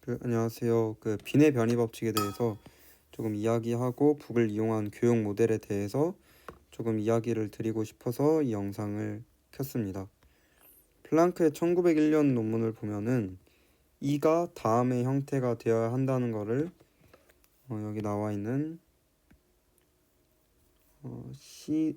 안녕하세요. 빈의 변이 법칙에 대해서 조금 이야기하고 북을 이용한 교육 모델에 대해서 조금 이야기를 드리고 싶어서 이 영상을 켰습니다. 플랑크의 1901년 논문을 보면은 이가 다음의 형태가 되어야 한다는 것을 여기 나와 있는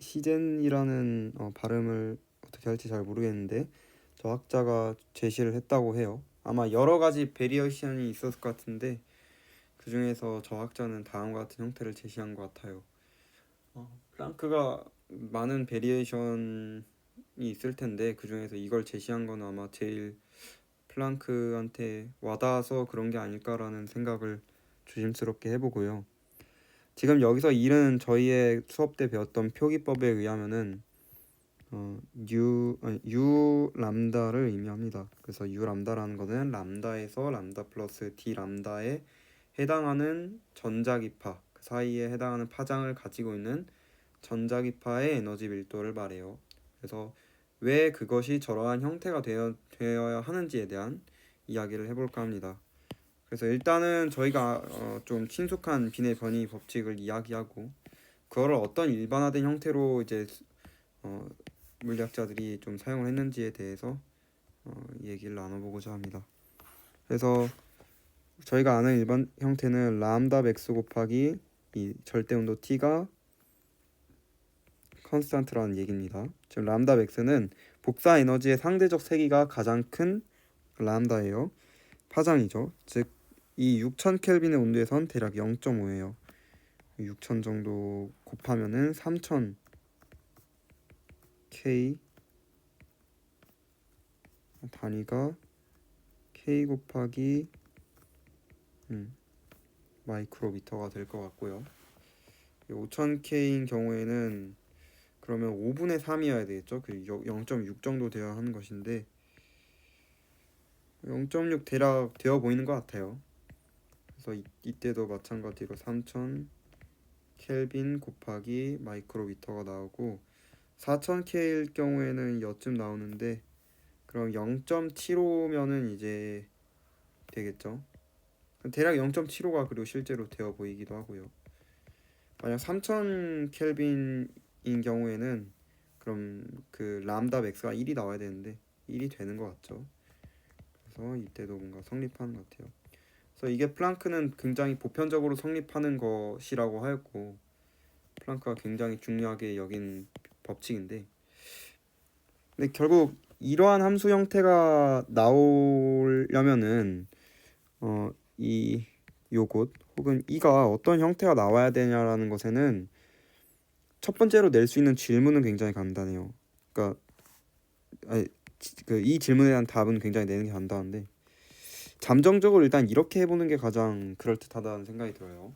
시젠이라는 발음을 어떻게 할지 잘 모르겠는데 저 학자가 제시를 했다고 해요. 아마 여러 가지 베리에이션이 있었을 것 같은데 그 중에서 저 학자는 다음과 같은 형태를 제시한 것 같아요. 플랑크가 많은 베리에이션이 있을 텐데 그 중에서 이걸 제시한 건 아마 제일 플랑크한테 와닿아서 그런 게 아닐까라는 생각을 조심스럽게 해보고요. 지금 여기서 일은 저희의 수업 때 배웠던 표기법에 의하면은 U 람다를 의미합니다. 그래서 U 람다라는 것은 람다에서 람다 플러스 D 람다에 해당하는 전자기파 그 사이에 해당하는 파장을 가지고 있는 전자기파의 에너지 밀도를 말해요. 그래서 왜 그것이 저러한 형태가 되어야 하는지에 대한 이야기를 해볼까 합니다. 그래서 일단은 저희가 좀 친숙한 빈의 변이 법칙을 이야기하고 그거를 어떤 일반화된 형태로 이제 어, 물리학자들이 좀 사용을 했는지에 대해서 얘기를 나눠보고자 합니다. 그래서 저희가 아는 일반 형태는 람다 맥스 곱하기 이 절대운도 t가 컨스탄트라는 얘기입니다. 지금 람다 맥스는 복사 에너지의 상대적 세기가 가장 큰 람다예요. 파장이죠. 즉 이 6000 켈빈의 온도에선 대략 0.5예요. 6000 정도 곱하면은 3000 K 단위가 K 곱하기 마이크로미터가 될 것 같고요. 5000K인 경우에는 그러면 5분의 3이어야 되겠죠. 0.6 정도 되어야 하는 것인데 0.6 대략 되어 보이는 것 같아요. 그래서 이때도 마찬가지로 3000 켈빈 곱하기 마이크로미터가 나오고 4000K일 경우에는 여쯤 나오는데 그럼 0.75면은 이제 되겠죠. 대략 0.75가 그리고 실제로 되어 보이기도 하고요. 만약 3000 켈빈인 경우에는 그럼 그 람다 맥스가 1이 나와야 되는데 1이 되는 것 같죠. 그래서 이때도 뭔가 성립하는 것 같아요. 그래서 이게 플랑크는 굉장히 보편적으로 성립하는 것이라고 하였고 플랑크가 굉장히 중요하게 여긴 법칙인데 근데 결국 이러한 함수 형태가 나오려면은 이 요것 혹은 이가 어떤 형태가 나와야 되냐라는 것에는 첫 번째로 낼 수 있는 질문은 굉장히 간단해요. 그러니까 이 질문에 대한 답은 굉장히 내는 게 간단한데 잠정적으로 일단 이렇게 해보는 게 가장 그럴듯하다는 생각이 들어요.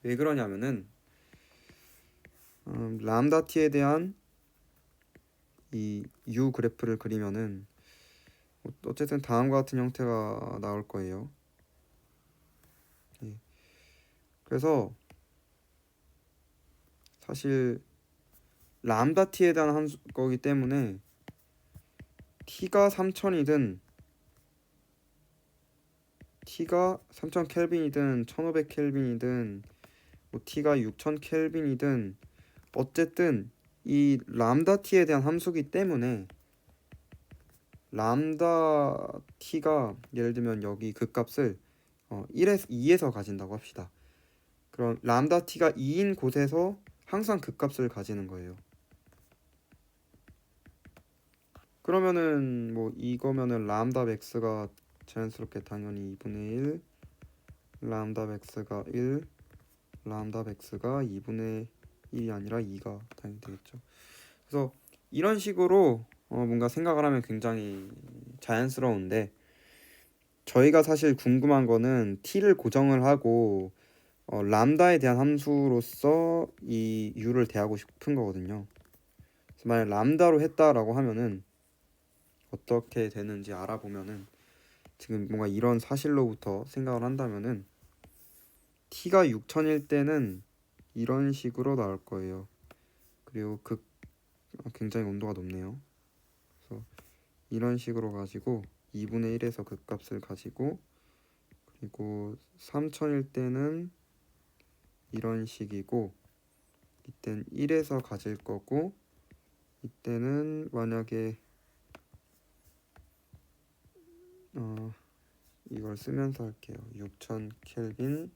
왜 그러냐면은 람다 t에 대한 이 u 그래프를 그리면은 어쨌든 다음과 같은 형태가 나올 거예요. 예. 그래서 사실 람다 t에 대한 함수 거기 때문에 t가 3000이든 t가 3000 켈빈이든 1500 켈빈이든 뭐 t가 6000 켈빈이든 어쨌든 이 람다 t에 대한 함수기 때문에 람다 t가 예를 들면 여기 그 값을 1에서 2에서 가진다고 합시다. 그럼 람다 t가 2인 곳에서 항상 그 값을 가지는 거예요. 그러면은 뭐 이거면은 람다 맥스가 자연스럽게 당연히 2분의 1, 람다 맥스가 1, 람다 맥스가 2분의 1이 아니라 2가 당연히 되겠죠. 그래서 이런 식으로 뭔가 생각을 하면 굉장히 자연스러운데 저희가 사실 궁금한 거는 t를 고정을 하고 람다에 대한 함수로서 이 u를 대하고 싶은 거거든요. 그래서 만약 람다로 했다라고 하면은 어떻게 되는지 알아보면은 지금 뭔가 이런 사실로부터 생각을 한다면은 t가 6000일 때는 이런 식으로 나올 거예요. 그리고 굉장히 온도가 높네요. 그래서 이런 식으로 가지고 2분의 1에서 그 값을 가지고 그리고 3000일 때는 이런 식이고, 이땐 1에서 가질 거고, 이때는 만약에 이걸 쓰면서 할게요. 6000 켈빈,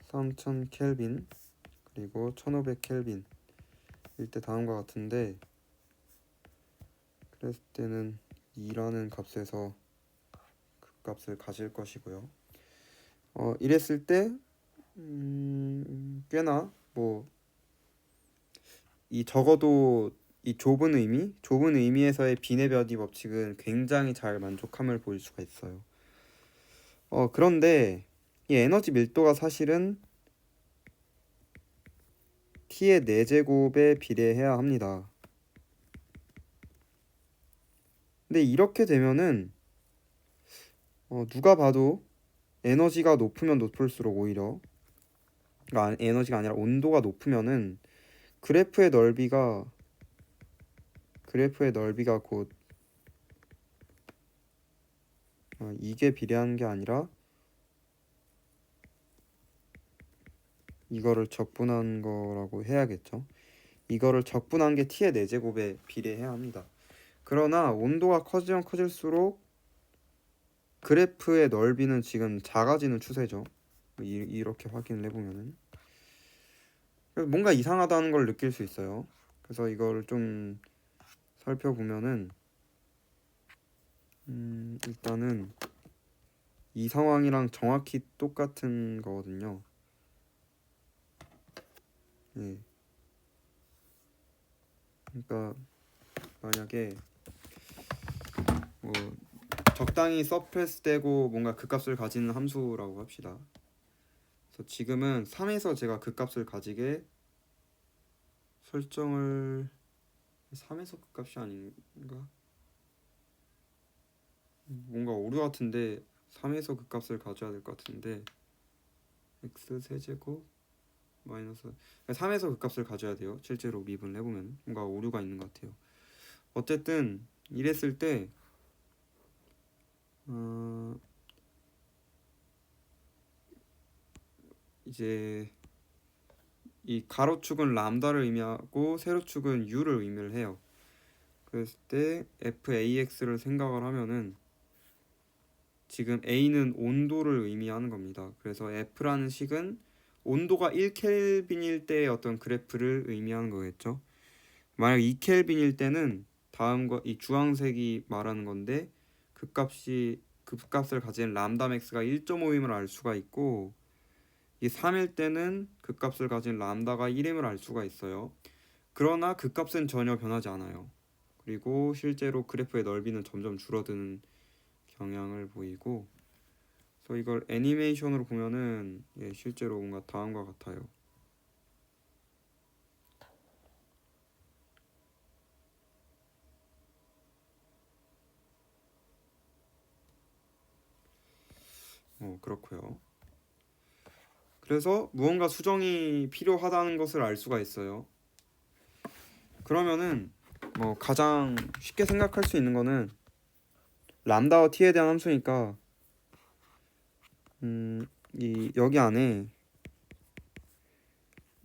3000 켈빈, 그리고 1500 켈빈 일 때 다음과 같은데, 그랬을 때는 2라는 값에서 그 값을 가질 것이고요. 이랬을 때 꽤나 뭐 이 적어도 이 좁은 의미에서의 비네베어디 법칙은 굉장히 잘 만족함을 보일 수가 있어요. 그런데 이 에너지 밀도가 사실은 T의 4제곱에 비례해야 합니다. 근데 이렇게 되면은 누가 봐도 에너지가 높으면 높을수록 오히려, 그러니까 에너지가 아니라 온도가 높으면은 그래프의 넓이가 곧 이게 비례하는 게 아니라 이거를 적분한 거라고 해야겠죠. 이거를 적분한 게 T의 4제곱에 비례해야 합니다. 그러나 온도가 커지면 커질수록 그래프의 넓이는 지금 작아지는 추세죠. 이렇게 확인을 해보면은 그래서 뭔가 이상하다는 걸 느낄 수 있어요. 그래서 이걸 좀 살펴보면은 일단은 이 상황이랑 정확히 똑같은 거거든요. 예. 그러니까 만약에 뭐 적당히 서프레스 되고 뭔가 극값을 가지는 함수라고 합시다. 그래서 지금은 3에서 제가 극값을 가지게 설정을 3에서 극값이 아닌가? 뭔가 오류 같은데 3에서 극값을 가져야 될 것 같은데 x 세제곱 마이너스 3에서 극값을 가져야 돼요. 실제로 미분을 해보면 뭔가 오류가 있는 것 같아요. 어쨌든 이랬을 때 이제 이 가로축은 람다를 의미하고 세로축은 u를 의미를 해요. 그랬을 때 fax를 생각을 하면은 지금 a는 온도를 의미하는 겁니다. 그래서 f라는 식은 온도가 1켈빈일 때의 어떤 그래프를 의미하는 거겠죠. 만약 2켈빈일 때는 다음과 이 주황색이 말하는 건데 그 값을 가진 람다 맥스가 1.5임을 알 수가 있고, 이 3일 때는 그 값을 가진 람다가 1임을 알 수가 있어요. 그러나 그 값은 전혀 변하지 않아요. 그리고 실제로 그래프의 넓이는 점점 줄어드는 경향을 보이고, 그래서 이걸 애니메이션으로 보면은 실제로 뭔가 다음과 같아요. 그렇고요. 그래서 무언가 수정이 필요하다는 것을 알 수가 있어요. 그러면은 뭐 가장 쉽게 생각할 수 있는 거는 람다와 t에 대한 함수니까 이 여기 안에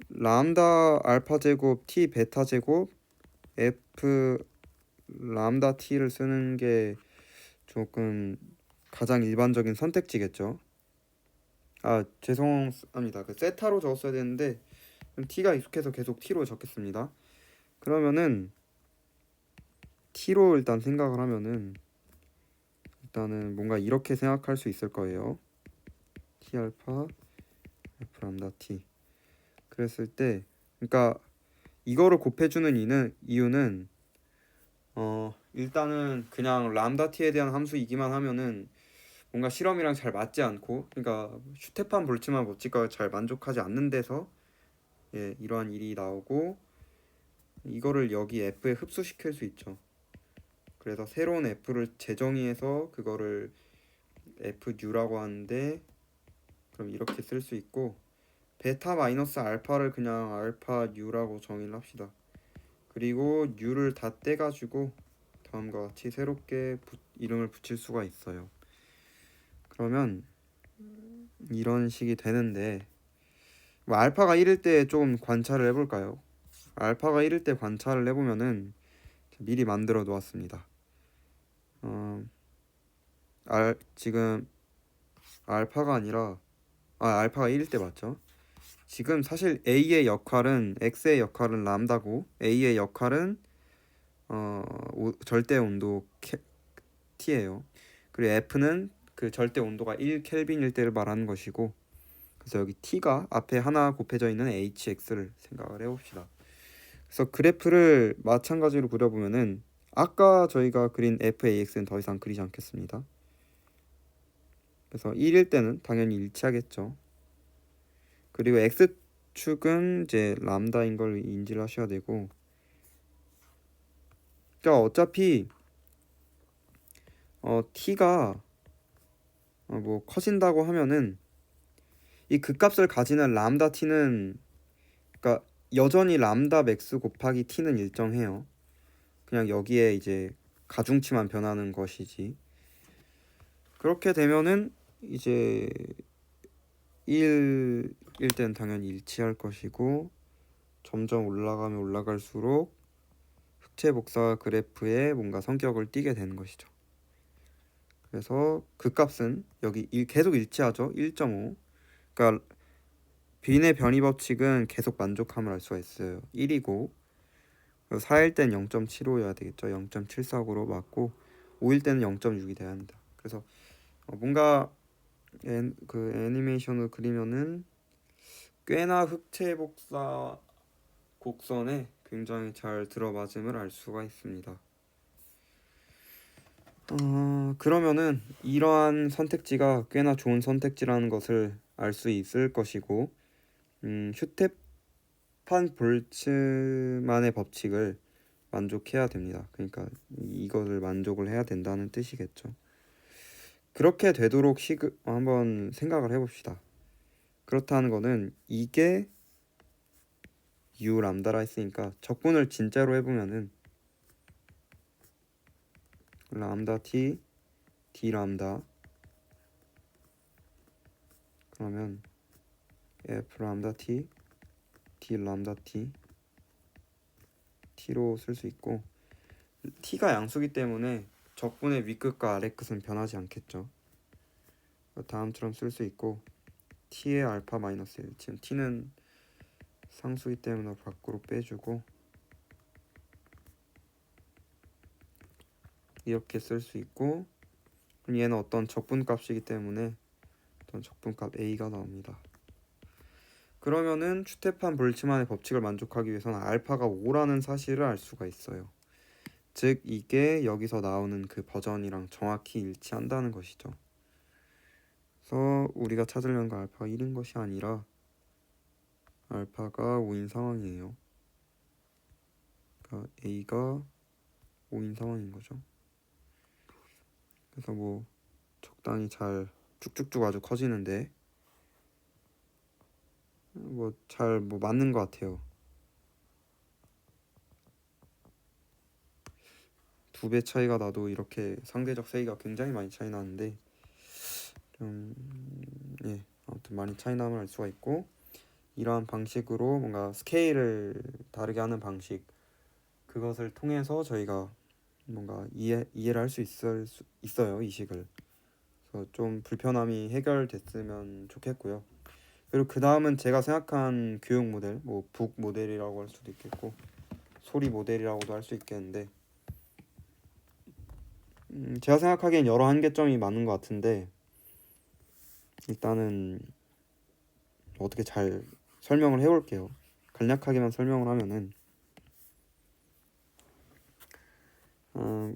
람다 알파 제곱 t 베타 제곱 f 람다 t를 쓰는 게 조금 가장 일반적인 선택지겠죠. 죄송합니다. 그 세타로 적었어야 되는데 t가 익숙해서 계속 t로 적겠습니다. 그러면은 t로 일단 생각을 하면은 일단은 뭔가 이렇게 생각할 수 있을 거예요. t 알파 f 람다 t. 그랬을 때 그러니까 이거를 곱해주는 이유는 일단은 그냥 람다 t에 대한 함수이기만 하면은 뭔가 실험이랑 잘 맞지 않고, 그러니까 슈테판 볼츠만 법칙과 잘 만족하지 않는 데서 이러한 일이 나오고, 이거를 여기 f에 흡수시킬 수 있죠. 그래서 새로운 f를 재정의해서 그거를 f뉴라고 하는데, 그럼 이렇게 쓸 수 있고, 베타 마이너스 알파를 그냥 알파 뉴라고 정의를 합시다. 그리고 뉴를 다 떼가지고 다음과 같이 새롭게 이름을 붙일 수가 있어요. 그러면 이런 식이 되는데 뭐 알파가 1일 때 좀 관찰을 해볼까요? 알파가 1일 때 관찰을 해보면은 미리 만들어 놓았습니다. 지금 알파가 아니라 알파가 1일 때 맞죠? 지금 사실 A의 역할은 X의 역할은 람다고 A의 역할은 절대 온도 T예요. 그리고 F는 그 절대 온도가 1 켈빈일 때를 말하는 것이고, 그래서 여기 T가 앞에 하나 곱해져 있는 HX를 생각을 해봅시다. 그래서 그래프를 마찬가지로 그려보면은 아까 저희가 그린 FAX는 더 이상 그리지 않겠습니다. 그래서 1일 때는 당연히 일치하겠죠. 그리고 X축은 이제 람다인 걸 인지를 하셔야 되고, 그러니까 어차피 T가 뭐 커진다고 하면은 이 극값을 가지는 람다 T는, 그러니까 여전히 람다 맥스 곱하기 T는 일정해요. 그냥 여기에 이제 가중치만 변하는 것이지. 그렇게 되면은 이제 1일 때는 당연히 일치할 것이고, 점점 올라가면 올라갈수록 흑체 복사 그래프에 뭔가 성격을 띠게 되는 것이죠. 그래서 극값은 여기 계속 일치하죠. 1.5. 그러니까 빈의 변이 법칙은 계속 만족함을 알 수가 있어요. 1이고 4일 때는 0.75여야 되겠죠. 0.749로 맞고 5일 때는 0.6이 돼야 합니다. 그래서 뭔가 그 애니메이션을 그리면은 꽤나 흑체 복사 곡선에 굉장히 잘 들어맞음을 알 수가 있습니다. 그러면은 이러한 선택지가 꽤나 좋은 선택지라는 것을 알 수 있을 것이고, 슈테판 볼츠만의 법칙을 만족해야 됩니다. 그러니까 이것을 만족을 해야 된다는 뜻이겠죠. 그렇게 되도록 한번 생각을 해봅시다. 그렇다는 거는 이게 U 람다라 했으니까 적분을 진짜로 해보면은 람다 T D 람다, 그러면 F 람다 T D 람다 T T로 쓸 수 있고, T가 양수기 때문에 적분의 윗끝과 아래끝은 변하지 않겠죠. 다음처럼 쓸 수 있고, T의 알파 마이너스 1, 지금 T는 상수기 때문에 밖으로 빼주고 이렇게 쓸 수 있고, 얘는 어떤 적분값이기 때문에 어떤 적분값 A가 나옵니다. 그러면은 슈테판 볼츠만의 법칙을 만족하기 위해서는 알파가 5라는 사실을 알 수가 있어요. 즉 이게 여기서 나오는 그 버전이랑 정확히 일치한다는 것이죠. 그래서 우리가 찾으려는 건 알파가 1인 것이 아니라 알파가 5인 상황이에요. 그러니까 A가 5인 상황인 거죠. 그래서 뭐 적당히 잘 쭉쭉쭉 아주 커지는데 뭐 잘 맞는 것 같아요. 2배 차이가 나도 이렇게 상대적 세기가 굉장히 많이 차이 나는데 아무튼 많이 차이 남을 알 수가 있고, 이러한 방식으로 뭔가 스케일을 다르게 하는 방식, 그것을 통해서 저희가 뭔가 이해를 할 수 있어요, 이 식을. 그래서 좀 불편함이 해결됐으면 좋겠고요. 그리고 그 다음은 제가 생각한 교육 모델, 뭐 북 모델이라고 할 수도 있겠고 소리 모델이라고도 할 수 있겠는데, 제가 생각하기엔 여러 한계점이 많은 것 같은데, 일단은 어떻게 잘 설명을 해볼게요. 간략하게만 설명을 하면은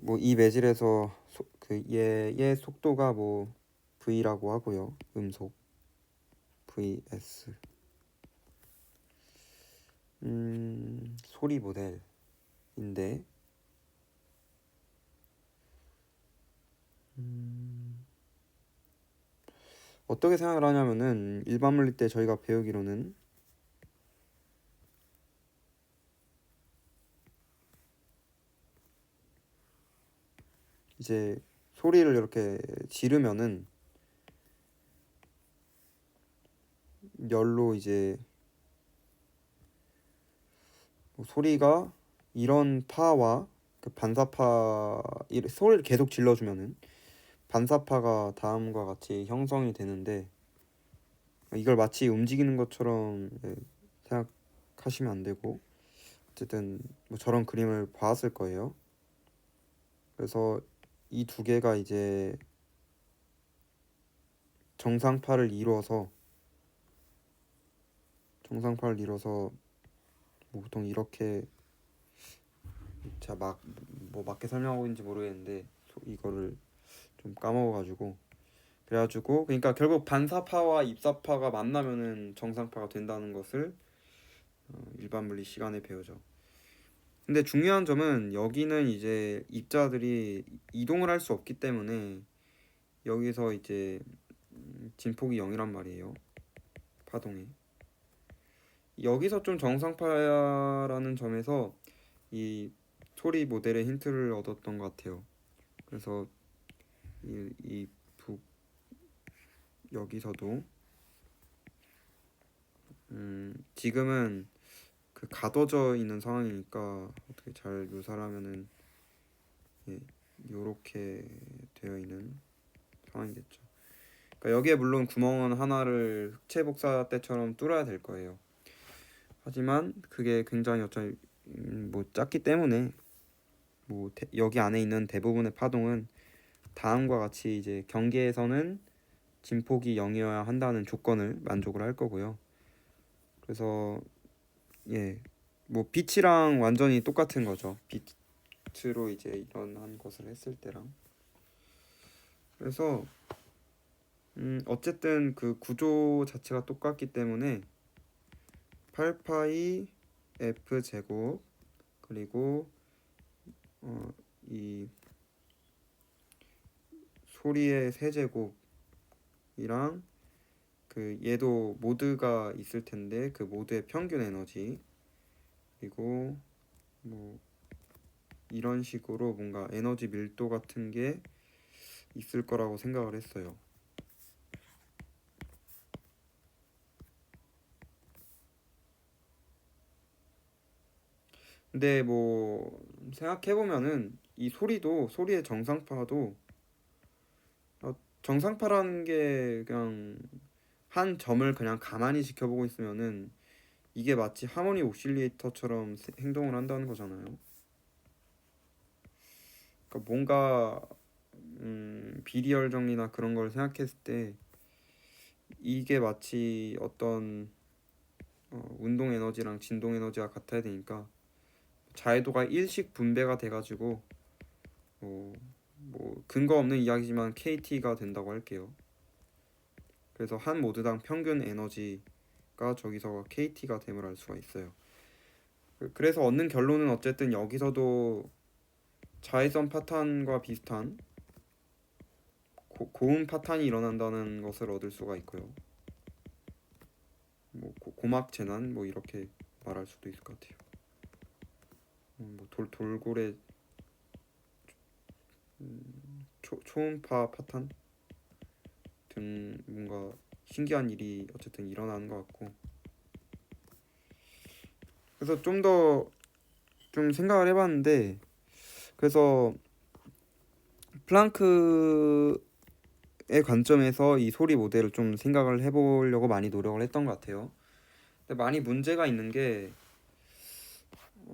뭐 이 매질에서 그 얘의 속도가 뭐 V라고 하고요. 음속 VS. 소리 모델인데 어떻게 생각을 하냐면은 일반 물리 때 저희가 배우기로는 이제 소리를 이렇게 지르면은 열로 이제 뭐 소리가 이런 파와 그 반사파 소리를 계속 질러주면은 반사파가 다음과 같이 형성이 되는데 이걸 마치 움직이는 것처럼 생각하시면 안 되고 어쨌든 뭐 저런 그림을 봤을 거예요. 그래서 이 두 개가 이제 정상파를 이뤄서 뭐 보통 이렇게 제가 막 뭐 맞게 설명하고 있는지 모르겠는데 이거를 좀 까먹어가지고 그래가지고 그러니까 결국 반사파와 입사파가 만나면은 정상파가 된다는 것을 일반 물리 시간에 배우죠. 근데 중요한 점은 여기는 이제 입자들이 이동을 할 수 없기 때문에 여기서 이제 진폭이 0이란 말이에요. 파동이. 여기서 좀 정상파라는 점에서 이 소리 모델의 힌트를 얻었던 것 같아요. 그래서 이 여기서도 지금은 그 가둬져 있는 상황이니까 어떻게 잘 묘사를 하면은 예, 요렇게 되어 있는 상황이겠죠. 그러니까 여기에 물론 구멍은 하나를 흑체 복사 때처럼 뚫어야 될 거예요. 하지만 그게 굉장히 어차피 뭐 작기 때문에 뭐 여기 안에 있는 대부분의 파동은 다음과 같이 이제 경계에서는 진폭이 0이어야 한다는 조건을 만족을 할 거고요. 그래서 예, 뭐 빛이랑 완전히 똑같은 거죠. 빛으로 이제 이런 것을 했을 때랑. 그래서 어쨌든 그 구조 자체가 똑같기 때문에 8파이 f 제곱 그리고 이 소리의 세제곱이랑 그 얘도 모드가 있을 텐데 그 모드의 평균 에너지 그리고 뭐 이런 식으로 뭔가 에너지 밀도 같은 게 있을 거라고 생각을 했어요. 근데 뭐 생각해보면은 이 소리의 정상파도 정상파라는 게 그냥 한 점을 그냥 가만히 지켜보고 있으면은 이게 마치 하모니 오실리에이터처럼 행동을 한다는 거잖아요. 그러니까 뭔가 비리얼 정리나 그런 걸 생각했을 때 이게 마치 어떤 운동 에너지랑 진동 에너지가 같아야 되니까 자유도가 일식 분배가 돼가지고 뭐 근거 없는 이야기지만 KT가 된다고 할게요. 그래서 한 모드당 평균 에너지가 저기서 KT가 됨을 알 수가 있어요. 그래서 얻는 결론은 어쨌든 여기서도 자외선 파탄과 비슷한 고음 파탄이 일어난다는 것을 얻을 수가 있고요. 뭐 고막 재난 뭐 이렇게 말할 수도 있을 것 같아요. 뭐 돌고래 초음파 파탄 등 뭔가 신기한 일이 어쨌든 일어나는 것 같고 그래서 좀 더 좀 생각을 해봤는데 그래서 플랑크의 관점에서 이 소리 모델을 좀 생각을 해보려고 많이 노력을 했던 것 같아요. 근데 많이 문제가 있는 게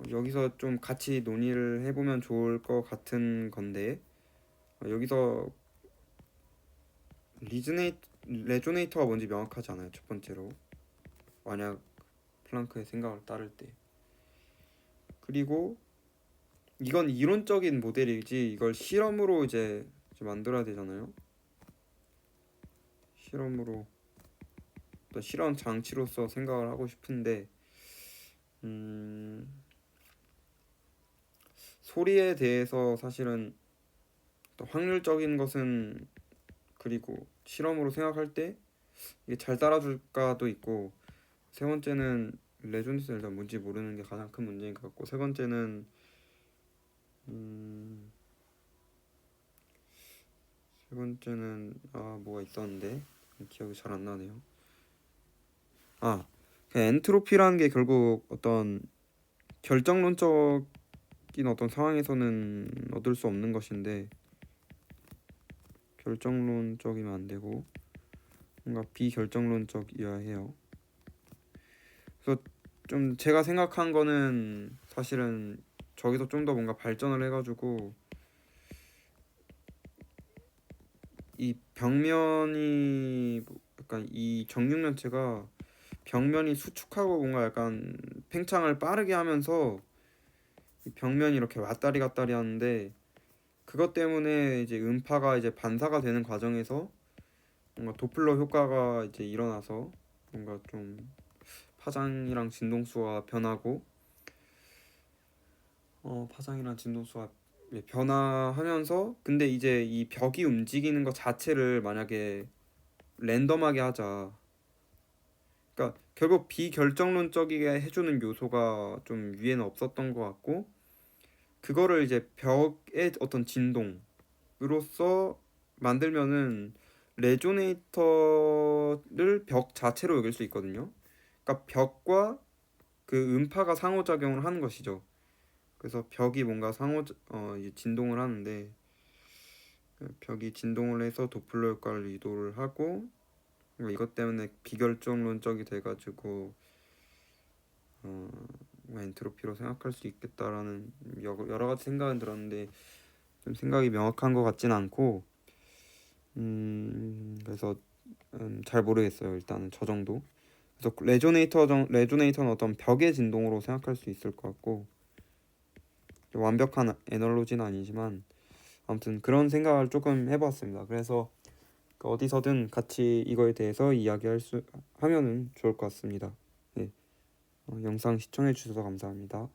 여기서 좀 같이 논의를 해보면 좋을 것 같은 건데 여기서 레조네이터가 뭔지 명확하지 않아요. 첫 번째로 만약 플랑크의 생각을 따를 때 그리고 이건 이론적인 모델이지 이걸 실험으로 이제 만들어야 되잖아요. 실험으로 어떤 실험 장치로서 생각을 하고 싶은데 소리에 대해서 사실은 또 확률적인 것은 그리고 실험으로 생각할 때 이게 잘 따라줄까도 있고 세 번째는 레조넌스가 일단 뭔지 모르는 게 가장 큰 문제인 것 같고 세 번째는 음, 세 번째는 뭐가 있었는데 기억이 잘 안 나네요. 그 엔트로피라는 게 결국 어떤 결정론적인 어떤 상황에서는 얻을 수 없는 것인데, 결정론적이면 안 되고 뭔가 비결정론적이어야 해요. 그래서 좀 제가 생각한 거는 사실은 저기서 좀 더 뭔가 발전을 해가지고 이 벽면이 약간 이 정육면체가 벽면이 수축하고 뭔가 약간 팽창을 빠르게 하면서 이 벽면이 이렇게 왔다리 갔다리 하는데, 그것 때문에 이제 음파가 이제 반사가 되는 과정에서 뭔가 도플러 효과가 이제 일어나서 뭔가 좀 파장이랑 진동수가 변하고 파장이랑 진동수가 변화하면서, 근데 이제 이 벽이 움직이는 것 자체를 만약에 랜덤하게 하자. 그러니까 결국 비결정론적이게 해주는 요소가 좀 위에는 없었던 것 같고, 그거를 이제 벽의 어떤 진동으로서 만들면은 레조네이터를 벽 자체로 여길 수 있거든요. 그러니까 벽과 그 음파가 상호작용을 하는 것이죠. 그래서 벽이 뭔가 이제 진동을 하는데, 그 벽이 진동을 해서 도플러 효과를 유도를 하고, 이것 때문에 비결정론적이 돼가지고 어, 뭐 엔트로피로 생각할 수 있겠다라는 여러 가지 생각은 들었는데 좀 생각이 명확한 것 같진 않고, 그래서 잘 모르겠어요. 일단은 저 정도. 그래서 레조네이터는 어떤 벽의 진동으로 생각할 수 있을 것 같고, 완벽한 에널로지는 아니지만 아무튼 그런 생각을 조금 해봤습니다. 그래서 어디서든 같이 이거에 대해서 이야기할 수 하면은 좋을 것 같습니다. 네, 영상 시청해 주셔서 감사합니다.